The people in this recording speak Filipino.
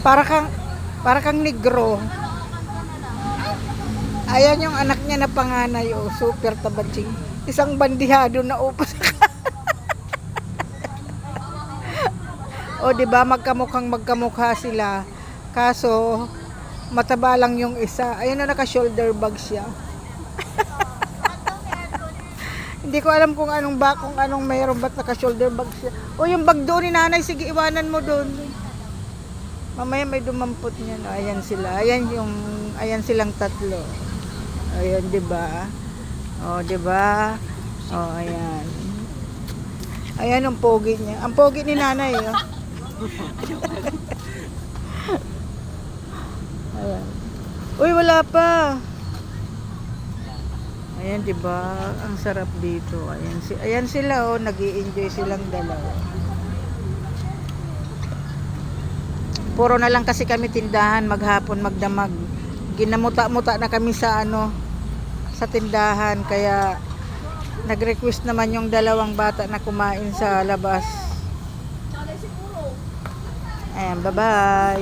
Para kang, para kang negro. Ayan yung anak niya na panganay, oh, super tabatsing. Isang bandihado na upas. O, di ba, magkamukha sila. Kaso, mataba lang yung isa. Ayun na, naka-shoulder bag siya. Hindi ko alam kung anong mayroon, ba't naka-shoulder bag siya. O, yung bag doon ni nanay, sige, iwanan mo doon. Mamaya may dumampot niya. No? Ayan sila. Ayan silang tatlo. Ayan, di ba? O, di ba? O, ayan. Ayan ang pogi niya. Ang pogi ni nanay, oh. Ayan. Uy, wala pa. Ayan, 'di ba? Ang sarap dito. Ayan sila, oh, nag-i-enjoy silang dalawa. Puro na lang kasi kami tindahan maghapon, magdamag. Ginamuta-muta na kami sa sa tindahan, kaya nag-request naman yung dalawang bata na kumain sa labas. Ayan, bye-bye.